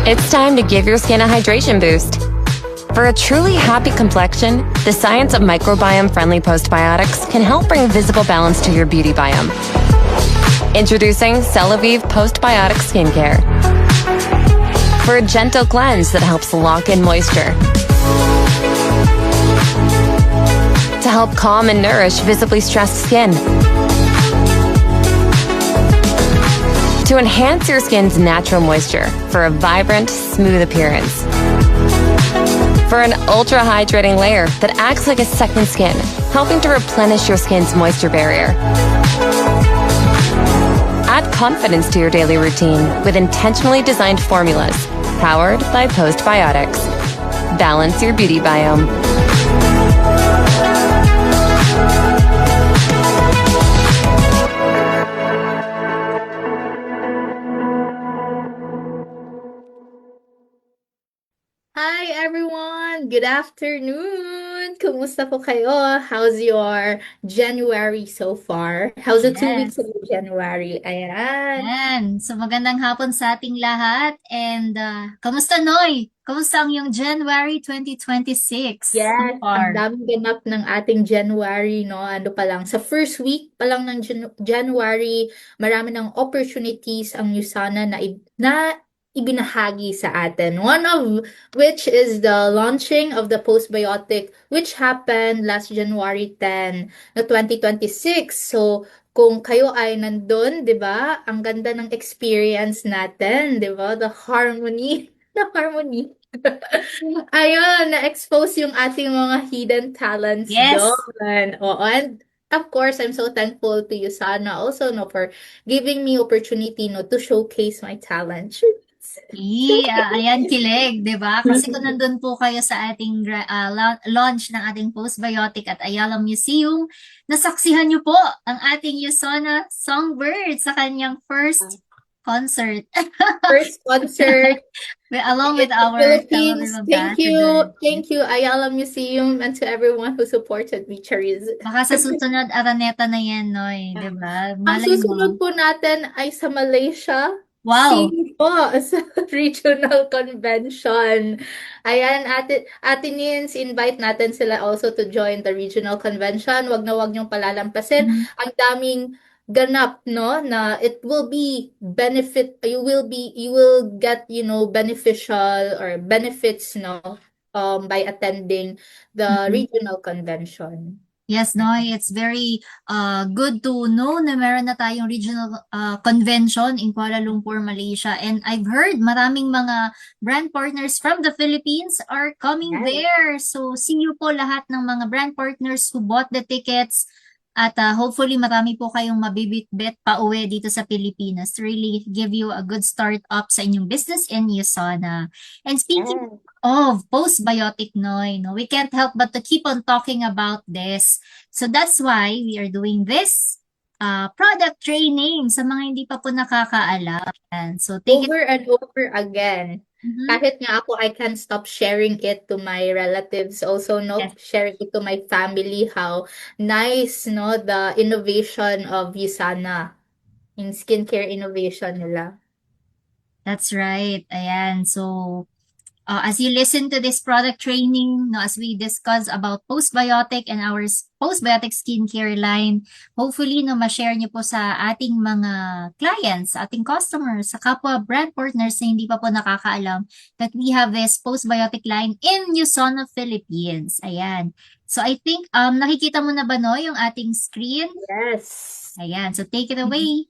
It's time to give your skin a hydration boost. For a truly happy complexion, the science of microbiome-friendly postbiotics can help bring visible balance to your beauty biome. Introducing Celavive Postbiotic Skincare. For a gentle cleanse that helps lock in moisture. To help calm and nourish visibly stressed skin. To enhance your skin's natural moisture for a vibrant, smooth appearance. For an ultra-hydrating layer that acts like a second skin, helping to replenish your skin's moisture barrier. Add confidence to your daily routine with intentionally designed formulas powered by postbiotics. Balance your beauty biome. Hi everyone! Good afternoon! Kumusta po kayo? How's your January so far? How's the 2 weeks Yes. of January? Ayan. Yan. So magandang hapon sa ating lahat. And kamusta Noy? Kamusta ang yung January 2026 so Yes, ang far? daming ganap ng ating January, no? Ano pa lang, sa first week pa lang ng January, marami ng opportunities ang USANA na ibinahagi sa atin. One of which is the launching of the postbiotic which happened last January 10 na 2026. So, kung kayo ay nandun, 'di ba? Ang ganda ng experience natin, 'di ba? The harmony, the harmony. Ayun, na-expose yung ating mga hidden talents Yes. doon. Oo, and of course, I'm so thankful to you, Sana, also, no, for giving me opportunity, no, to showcase my talent. Ayan, kilig, di ba? Kasi kung nandun po kayo sa ating launch ng ating postbiotic at Ayala Museum, nasaksihan niyo po ang ating Yusona Songbird sa kanyang first concert. First concert Along in with the our Philippines. television Thank ambassador. you. Thank you, Ayala Museum, and to everyone who supported me, Charis. Baka sa susunod, Araneta na yan, Noy. Di ba? Ang Malay susunod mo. po natin ay sa Malaysia. Wow! See po sa regional convention. Ayan, Ate Nins, invite natin sila also to join the regional convention. Wag na wag niyong palalampasin. Mhm. Ang daming ganap, no, na it will be benefit, you will get, beneficial or benefits, no, by attending the Mhm. regional convention. Yes, Noy. It's very good to know na meron na tayong regional convention in Kuala Lumpur, Malaysia. And I've heard maraming mga brand partners from the Philippines are coming Yes. there. So see you po lahat ng mga brand partners who bought the tickets. At hopefully marami po kayong mabibit-bit pa uwi dito sa Pilipinas to really give you a good start up sa inyong business in USANA. And speaking Yes. of postbiotic, Noy, no, we can't help but to keep on talking about this. So that's why we are doing this product training sa mga hindi pa po nakakaalam. So take it. Over and over again. Mhm. Kahit nga ako, I can't stop sharing it to my relatives. Also, no, Yes. sharing it to my family, how nice, no, the innovation of Usana in skincare innovation nila. That's right. Ayan. So, as you listen to this product training, no, as we discuss about postbiotic and our postbiotic skincare line, hopefully, no, ma-share niyo po sa ating mga clients, sa ating customers, sa kapwa brand partners na hindi pa po nakakaalam that we have this postbiotic line in Usono, Philippines. Ayan. So, I think, nakikita mo na ba, no, yung ating screen? Yes. Ayan. So, take it away.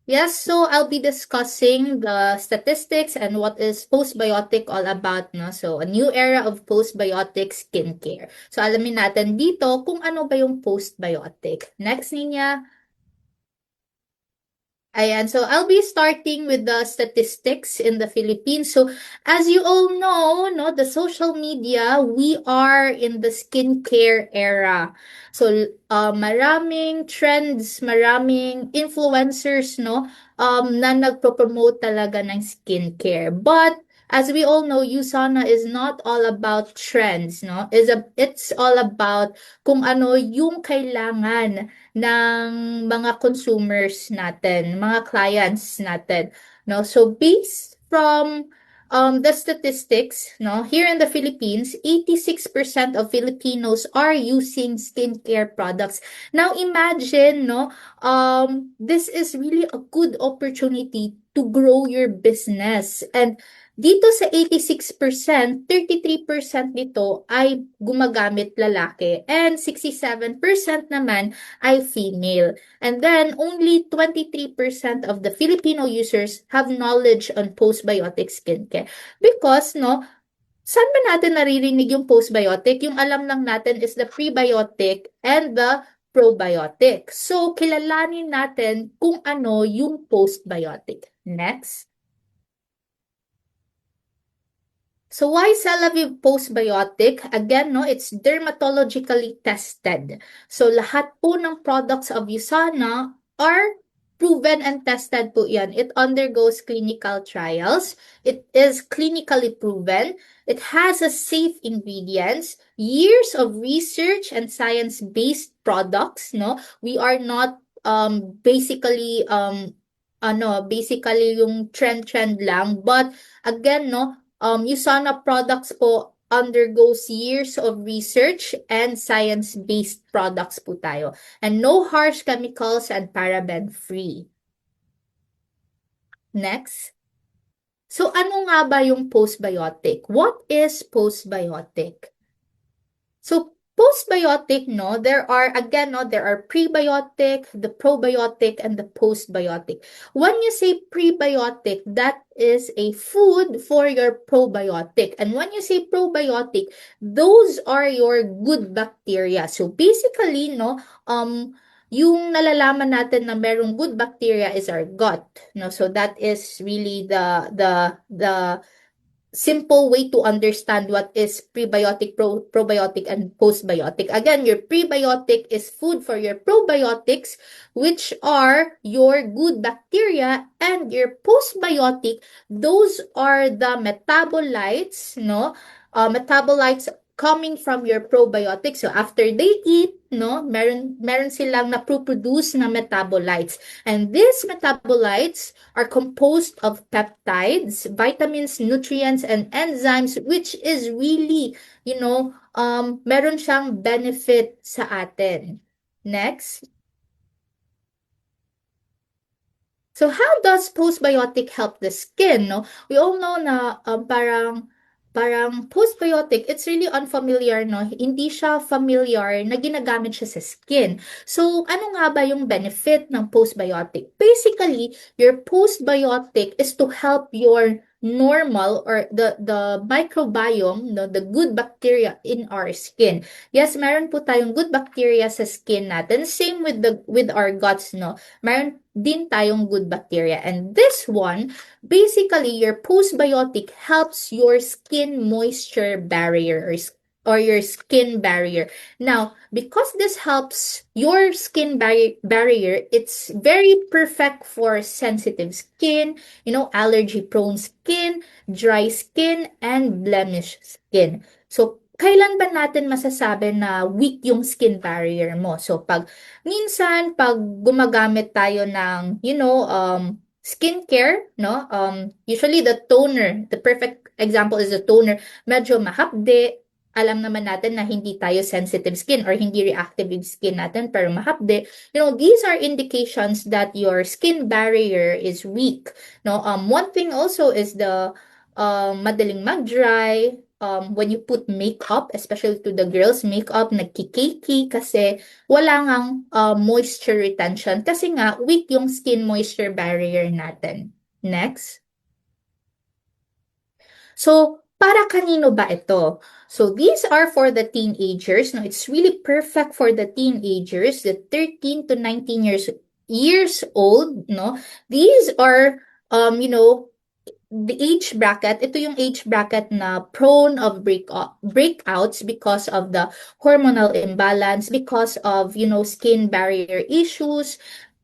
Yes, so I'll be discussing the statistics and what is postbiotic all about, no? So, a new era of postbiotic skincare. So, alamin natin dito kung ano ba yung postbiotic. Next, Ninya. Ayan, so I'll be starting with the statistics in the Philippines. So, as you all know, no, the social media, we are in the skincare era. So, maraming trends, maraming influencers, no, na nagpo-promote talaga ng skincare. But, as we all know, Usana is not all about trends, no? It's all about kung ano yung kailangan ng mga consumers natin, mga clients natin, no? So based from the statistics, no, here in the Philippines, 86% of Filipinos are using skincare products. Now imagine, no, this is really a good opportunity to grow your business. And dito sa 86%, 33% nito ay gumagamit lalaki and 67% naman ay female. And then only 23% of the Filipino users have knowledge on postbiotic skincare. Because, no, saan ba natin naririnig yung postbiotic? Yung alam lang natin is the prebiotic and the probiotic. So, kilalanin natin kung ano yung postbiotic. Next. So why Celavive postbiotic? Again, no, it's dermatologically tested. So lahat po ng products of USANA are proven and tested po yan. It undergoes clinical trials. It is clinically proven. It has a safe ingredients, years of research and science-based products, no? We are not basically yung trend lang, but again, no, USANA products po undergoes years of research and science-based products po tayo. And no harsh chemicals and paraben-free. Next. So, ano nga ba yung postbiotic? What is postbiotic? So, postbiotic, no, there are prebiotic, the probiotic, and the postbiotic. When you say prebiotic, that is a food for your probiotic. And when you say probiotic, those are your good bacteria. So, basically, no, yung nalalaman natin na merong good bacteria is our gut, no? So, that is really the simple way to understand what is prebiotic, probiotic, and postbiotic. Again, your prebiotic is food for your probiotics, which are your good bacteria, and your postbiotic, those are the metabolites, no? Metabolites coming from your probiotics. So after they eat, no, meron silang na-produce na metabolites. And these metabolites are composed of peptides, vitamins, nutrients, and enzymes, which is really, meron siyang benefit sa atin. Next. So how does postbiotic help the skin? No, we all know na parang postbiotic, it's really unfamiliar, no? Hindi siya familiar na ginagamit siya sa skin. So, ano nga ba yung benefit ng postbiotic? Basically, your postbiotic is to help your normal or the microbiome, no, the good bacteria in our skin. Yes, meron po tayong good bacteria sa skin natin. Same with our guts, no? Meron din tayong good bacteria. And this one, basically, your postbiotic helps your skin moisture barrier or your skin barrier. Now, because this helps your skin barrier, it's very perfect for sensitive skin, allergy-prone skin, dry skin, and blemish skin. So, kailan ba natin masasabi na weak yung skin barrier mo? So, pag gumagamit tayo ng, skincare, no? Usually the toner, the perfect example is the toner, medyo mahapde. Alam naman natin na hindi tayo sensitive skin or hindi reactive yung skin natin, pero mahapde. These are indications that your skin barrier is weak. No? One thing also is the madaling mag-dry, when you put makeup, especially to the girls, makeup, nagkikiki kasi wala ngang moisture retention kasi nga weak yung skin moisture barrier natin. Next. So, para kanino ba ito? So, these are for the teenagers. No, it's really perfect for the teenagers, the 13 to 19 years old, no? These are, the age bracket. Ito yung age bracket na prone of breakouts because of the hormonal imbalance, because of, skin barrier issues.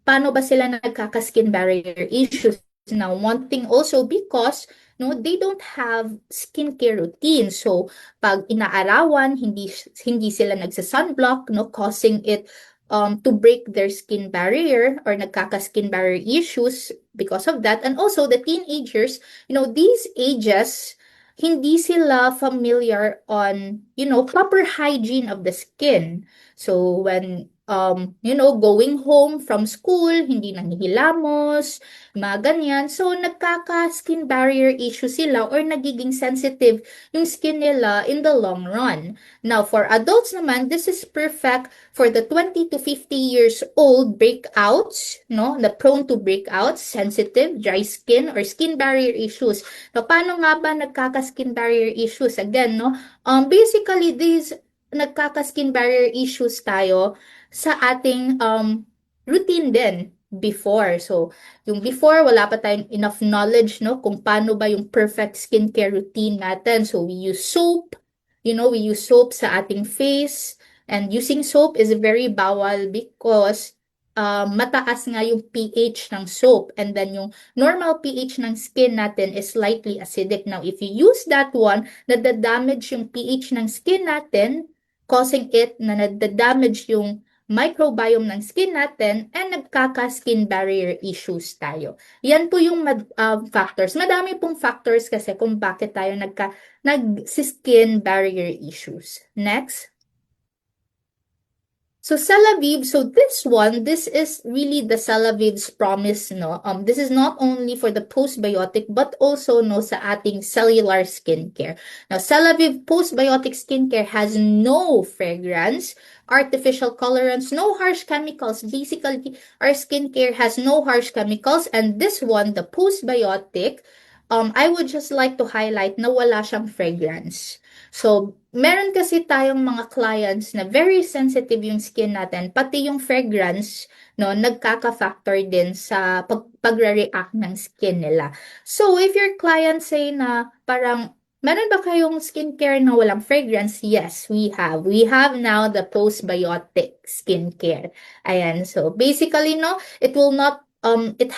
Paano ba sila nagkaka-skin barrier issues? Now, one thing also because they don't have skincare routine. So, pag inaarawan, hindi sila nagsa-sunblock, causing it to break their skin barrier or nagkaka-skin barrier issues because of that. And also the teenagers, these ages, hindi sila familiar on, proper hygiene of the skin. So when, going home from school, hindi nanghihilamos, mga ganyan. So, nagkaka-skin barrier issue sila or nagiging sensitive yung skin nila in the long run. Now, for adults naman, this is perfect for the 20 to 50 years old breakouts, no? Na prone to breakouts, sensitive, dry skin, or skin barrier issues. Now, paano nga ba nagkaka-skin barrier issues? Again, no? Basically, these nagkaka-skin barrier issues tayo sa ating routine din before. So, yung before, wala pa tayong enough knowledge, no? Kung paano ba yung perfect skincare routine natin. So, we use soap. We use soap sa ating face. And using soap is very bawal because mataas nga yung pH ng soap. And then yung normal pH ng skin natin is slightly acidic. Now, if you use that one, nadadamage yung pH ng skin natin, causing it na nadadamage yung microbiome ng skin natin and nagkaka-skin barrier issues tayo. Yan po yung factors. Madami pong factors kasi kung bakit tayo nag-skin barrier issues. Next. So Celavive, this is really the Celavive's promise, no? This is not only for the postbiotic, but also, no, sa ating cellular skincare. Now, Celavive postbiotic skincare has no fragrance, artificial colorants, no harsh chemicals. Basically, our skincare has no harsh chemicals, and this one, the postbiotic, I would just like to highlight na wala siyang fragrance. So, meron kasi tayong mga clients na very sensitive yung skin natin, pati yung fragrance, no, nagkaka-factor din sa pagre-react ng skin nila. So, if your client say na parang, meron ba kayong skincare na walang fragrance? Yes, we have. We have now the postbiotic skincare. Ayan, so basically, no, it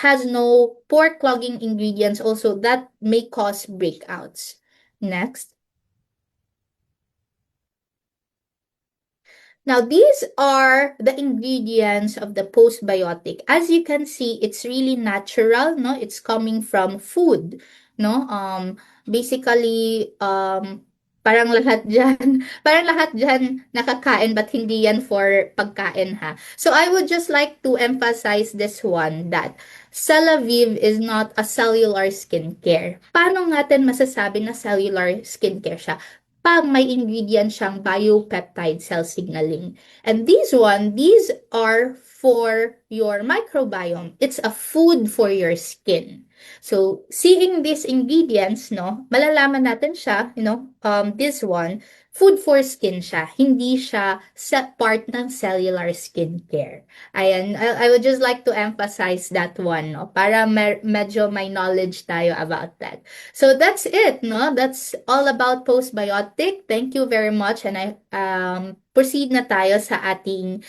has no pore clogging ingredients also that may cause breakouts. Next. Now, these are the ingredients of the postbiotic. As you can see, it's really natural, no? It's coming from food, no? Basically, parang lahat dyan nakakain, but hindi yan for pagkain, ha? So, I would just like to emphasize this one, that Celavive is not a cellular skincare. Paano natin masasabi na cellular skincare siya? Pag may ingredient siyang biopeptide cell signaling. And these are for your microbiome. It's a food for your skin. So, seeing these ingredients, no, malalaman natin siya, this one, food for skin siya. Hindi siya part ng cellular skincare. Ayan, I would just like to emphasize that one, no, para medyo may knowledge tayo about that. So that's it, no? That's all about postbiotic. Thank you very much, and I proceed na tayo sa ating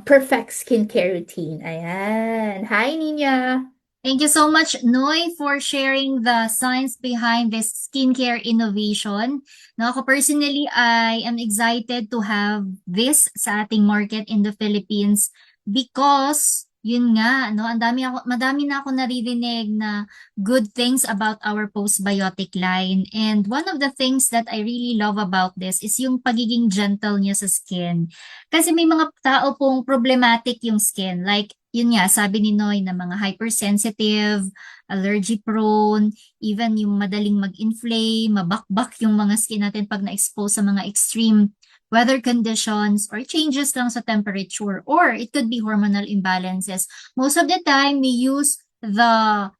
perfect skincare routine. Ayan. Hi, Nina. Thank you so much, Noy, for sharing the science behind this skincare innovation. No, ako personally, I am excited to have this sa ating market in the Philippines because yun nga, no, madami na ako naririnig na good things about our postbiotic line. And one of the things that I really love about this is yung pagiging gentle niya sa skin. Kasi may mga tao pong problematic yung skin. Like, yun nga, sabi ni Noy na mga hypersensitive, allergy prone, even yung madaling mag-inflame, mabakbak yung mga skin natin pag na-expose sa mga extreme weather conditions or changes lang sa temperature, or it could be hormonal imbalances. Most of the time, we use the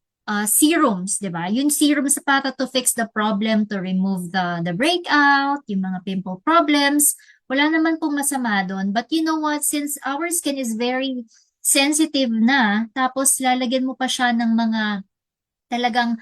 serums, di ba? Yung serums para to fix the problem, to remove the breakout, yung mga pimple problems. Wala naman pong masama doon. But you know what? Since our skin is very sensitive na, tapos lalagyan mo pa siya ng mga talagang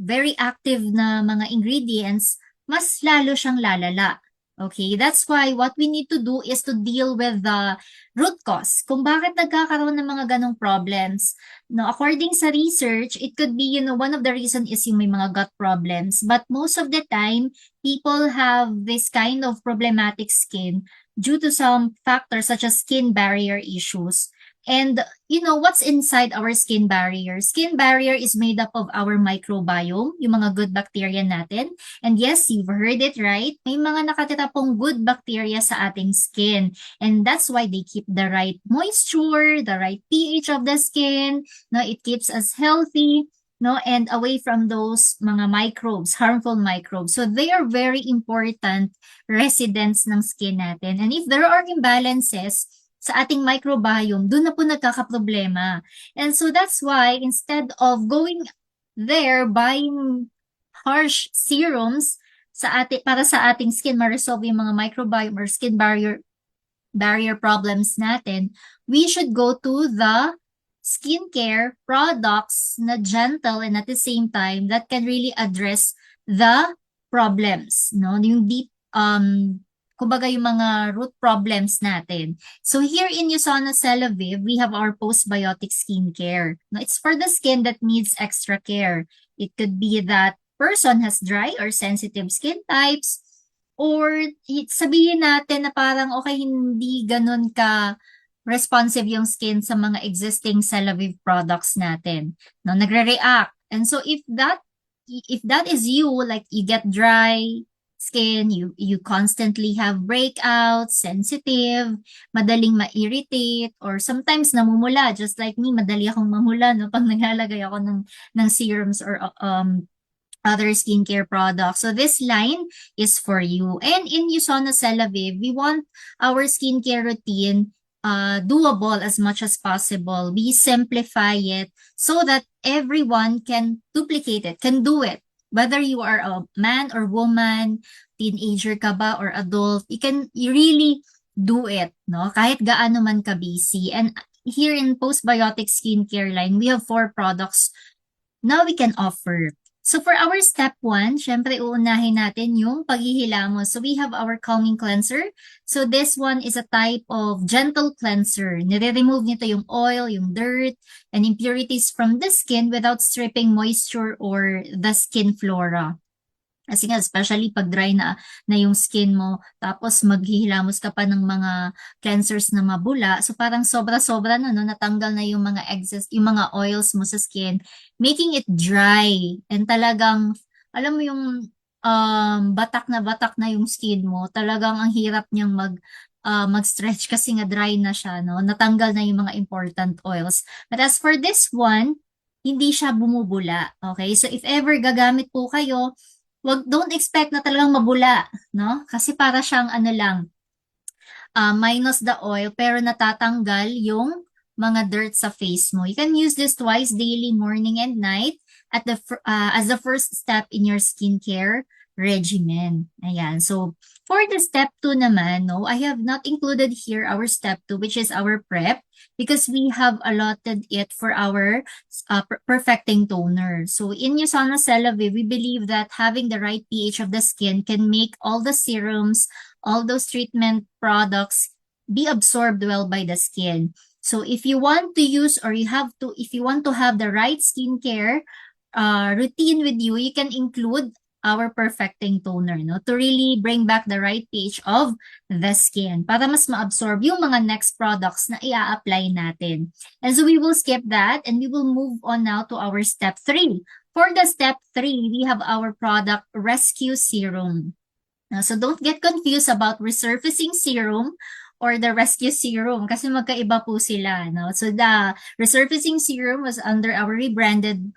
very active na mga ingredients, mas lalo siyang lalala. Okay, that's why what we need to do is to deal with the root cause. Kung bakit nagkakaroon ng mga ganong problems. No, according sa research, it could be, one of the reason is yung may mga gut problems. But most of the time, people have this kind of problematic skin due to some factors such as skin barrier issues. And what's inside our skin barrier? Skin barrier is made up of our microbiome, yung mga good bacteria natin. And yes, you've heard it right. May mga nakatira pong good bacteria sa ating skin. And that's why they keep the right moisture, the right pH of the skin. No, it keeps us healthy, no, and away from those mga microbes, harmful microbes. So they are very important residents ng skin natin. And if there are imbalances sa ating microbiome, doon na po nagkakaproblema. And so that's why instead of going there buying harsh serums para sa ating skin ma-resolve yung mga microbiome or skin barrier problems natin, we should go to the skincare products na gentle and at the same time that can really address the problems, no? Yung deep kumbaga yung mga root problems natin. So here in Usana Celavive, we have our postbiotic skincare. Now, it's for the skin that needs extra care. It could be that person has dry or sensitive skin types, or sabihin natin na parang okay, hindi ganun ka responsive yung skin sa mga existing Celavive products natin. No, nagre-react. And so if that is you, like you get dry skin, you constantly have breakouts, sensitive, madaling ma-irritate, or sometimes namumula, just like me, madali akong mamula, no, pag naglalagay ako ng serums or other skincare products. So this line is for you. And in Usana Celavive, we want our skincare routine doable as much as possible. We simplify it so that everyone can duplicate it, can do it. Whether you are a man or woman, teenager ka ba or adult, you really do it, no? Kahit gaano man ka busy. And here in Postbiotic Skincare line, we have 4 products now we can offer. So for our step 1, syempre uunahin natin yung paghihilamos. So we have our calming cleanser. So this one is a type of gentle cleanser. Nire-remove nito yung oil, yung dirt, and impurities from the skin without stripping moisture or the skin flora. Kasi nga, especially pag dry na yung skin mo, tapos maghihilamos ka pa ng mga cleansers na mabula. So parang sobra-sobra na, no? Natanggal na yung mga excess, yung mga oils mo sa skin, making it dry. And talagang, alam mo yung batak na yung skin mo. Talagang ang hirap niyang mag-stretch kasi nga dry na siya, no? Natanggal na yung mga important oils. But as for this one, hindi siya bumubula. Okay? So if ever gagamit po kayo, don't expect na talagang mabula, no? Kasi para siyang minus the oil pero natatanggal yung mga dirt sa face mo. You can use this twice daily, morning and night as the first step in your skincare regimen. Ayan. So, for the step 2 naman, no, I have not included here our step 2, which is our prep, because we have allotted it for our perfecting toner. So, in Usana Celavive, we believe that having the right pH of the skin can make all the serums, all those treatment products be absorbed well by the skin. So, if you want to use or if you want to have the right skincare routine with you, you can include our perfecting toner, no, to really bring back the right pH of the skin para mas ma-absorb yung mga next products na i-apply natin. And so we will skip that and we will move on now to our step 3. For the step 3, we have our product Rescue Serum. So don't get confused about resurfacing serum or the rescue serum kasi magkaiba po sila, no? So the resurfacing serum was under our rebranded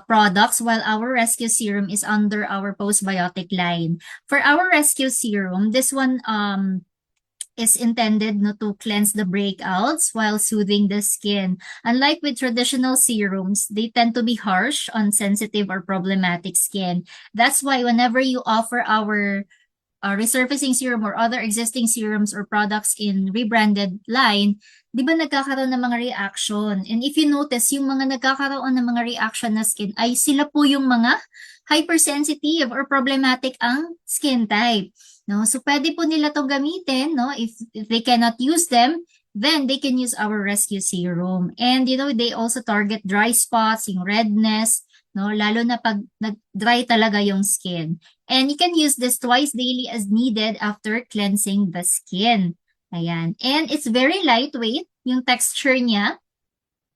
products, while our rescue serum is under our postbiotic line. For our rescue serum, this one is intended to cleanse the breakouts while soothing the skin. Unlike with traditional serums, they tend to be harsh on sensitive or problematic skin. That's why whenever you offer our resurfacing serum or other existing serums or products in rebranded line, di ba nagkakaroon ng mga reaction? And if you notice, yung mga nagkakaroon ng mga reaction na skin ay sila po yung mga hypersensitive or problematic ang skin type. No? So, pwede po nila to gamitin, no? If they cannot use them, then they can use our rescue serum. And, they also target dry spots, yung redness, no? Lalo na pag nag-dry talaga yung skin. And you can use this twice daily as needed after cleansing the skin. Ayan. And it's very lightweight, yung texture niya.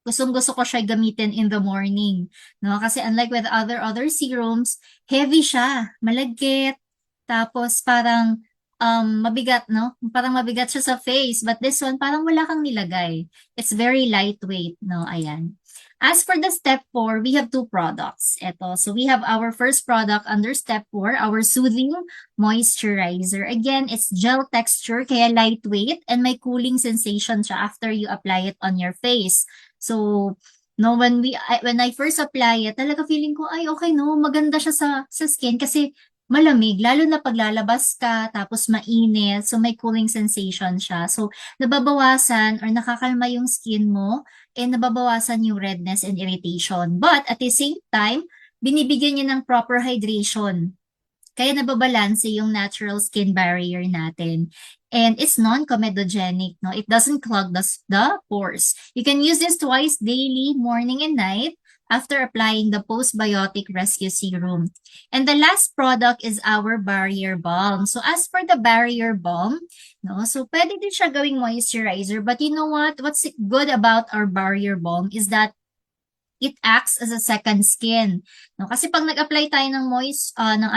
Gustong-gusto ko siya gamitin in the morning, no? Kasi unlike with other serums, heavy siya, malagkit, tapos parang mabigat, no? Parang mabigat siya sa face, but this one parang wala kang nilagay. It's very lightweight, no? Ayan. As for the step 4, we have 2 products. Ito. So we have our first product under step 4, our soothing moisturizer. Again, it's gel texture, kaya lightweight, and may cooling sensation siya after you apply it on your face. So, no, when I first apply it, talaga feeling ko, ay, okay, no, maganda siya sa skin kasi malamig, lalo na paglalabas ka, tapos mainit, so may cooling sensation siya. So, nababawasan or nakakalma yung skin mo, and nababawasan yung redness and irritation. But, at the same time, binibigyan niya ng proper hydration. Kaya nababalanse yung natural skin barrier natin. And it's non-comedogenic, no? It doesn't clog the pores. You can use this twice daily, morning and night, after applying the postbiotic rescue serum. And the last product is our barrier balm. So as for the barrier balm, no, so pwede din siya gawing moisturizer, but you know what? What's good about our barrier balm is that it acts as a second skin. No? Kasi pag nag-apply tayo ng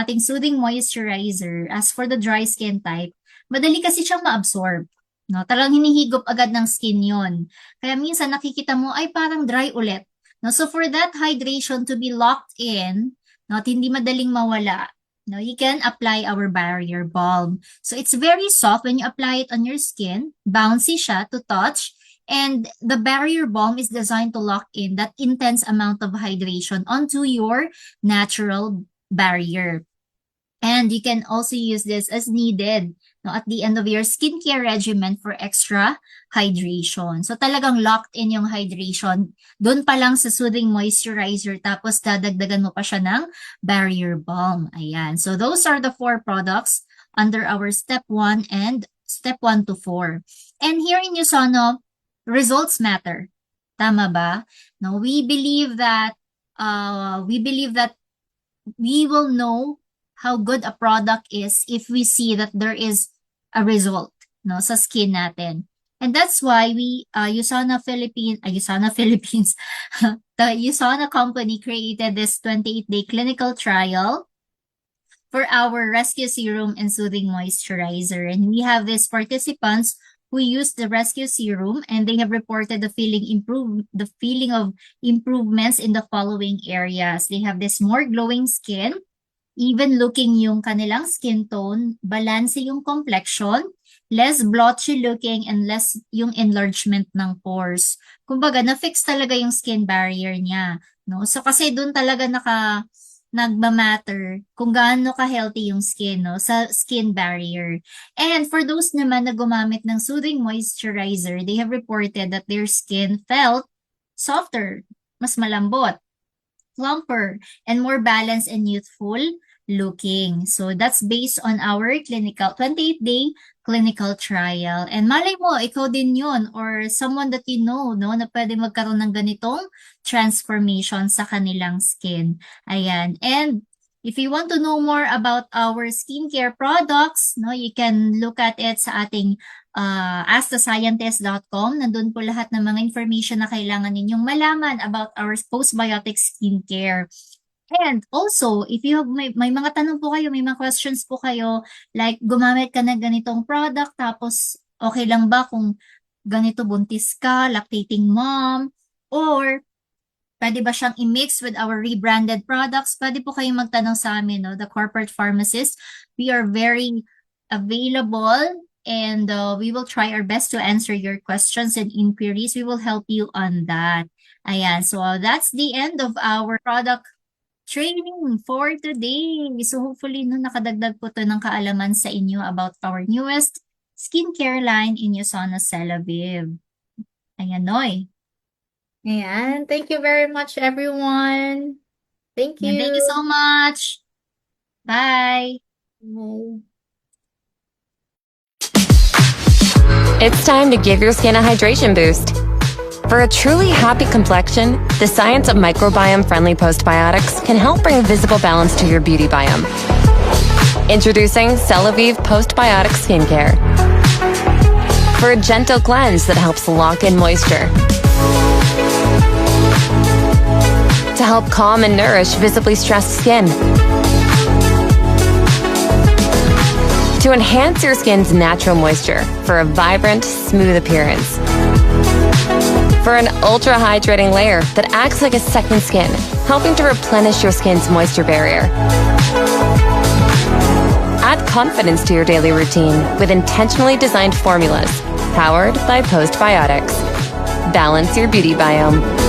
ating soothing moisturizer, as for the dry skin type, madali kasi siyang ma-absorb. No? Talagang hinihigop agad ng skin yon. Kaya minsan nakikita mo ay parang dry ulit. No? So for that hydration to be locked in, no, at hindi madaling mawala, no, you can apply our barrier balm. So it's very soft when you apply it on your skin, bouncy siya to touch, and the barrier balm is designed to lock in that intense amount of hydration onto your natural barrier. And you can also use this as needed, no, at the end of your skincare regimen for extra hydration. So talagang locked in yung hydration. Doon pa lang sa soothing moisturizer, tapos dadagdagan mo pa siya ng barrier balm. Ayan. So those are the 4 products under our step 1 and step 1 to 4. And here in Usono, results matter. Tama ba? No, we believe that we will know how good a product is if we see that there is a result, no, sa skin natin. And that's why USANA Philippines, the USANA company created this 28-day clinical trial for our rescue serum and soothing moisturizer. And we have these participants who used the rescue serum, and they have reported the feeling of improvements in the following areas. They have this more glowing skin, even looking yung kanilang skin tone, balance yung complexion, less blotchy looking, and less yung enlargement ng pores. Kumbaga, na-fix talaga yung skin barrier niya, no? So kasi doon talaga nagmamatter kung gaano ka-healthy yung skin, no, sa skin barrier. And for those naman na gumamit ng soothing moisturizer, they have reported that their skin felt softer, mas malambot, plumper, and more balanced and youthful looking. So that's based on our 28-day clinical trial. And malay mo, ikaw din yun, or someone that you know, no, na pwede magkaroon ng ganitong transformation sa kanilang skin. Ayan. And if you want to know more about our skincare products, no, you can look at it sa ating askthescientist.com. Nandun po lahat ng mga information na kailangan ninyong malaman about our postbiotic skincare. And also, if you have may mga tanong po kayo, may mga questions po kayo, like gumamit ka ng ganitong product, tapos okay lang ba kung ganito buntis ka, lactating mom, or pwede ba siyang i-mix with our rebranded products? Pwede po kayong magtanong sa amin, no? The corporate pharmacist. We are very available, and we will try our best to answer your questions and inquiries. We will help you on that. Ayan, so that's the end of our product training for today. So hopefully, no, nakadagdag po to ng kaalaman sa inyo about our newest skincare line in Usona Celaviv. Ayan, Noy. Ayan. Thank you very much, everyone. Thank Thank you you. so much. Bye. Bye. It's time to give your skin a hydration boost. For a truly happy complexion, the science of microbiome-friendly postbiotics can help bring visible balance to your beauty biome. Introducing Celavive Postbiotic Skincare. For a gentle cleanse that helps lock in moisture. To help calm and nourish visibly stressed skin. To enhance your skin's natural moisture for a vibrant, smooth appearance. For an ultra-hydrating layer that acts like a second skin, helping to replenish your skin's moisture barrier. Add confidence to your daily routine with intentionally designed formulas powered by postbiotics. Balance your beauty biome.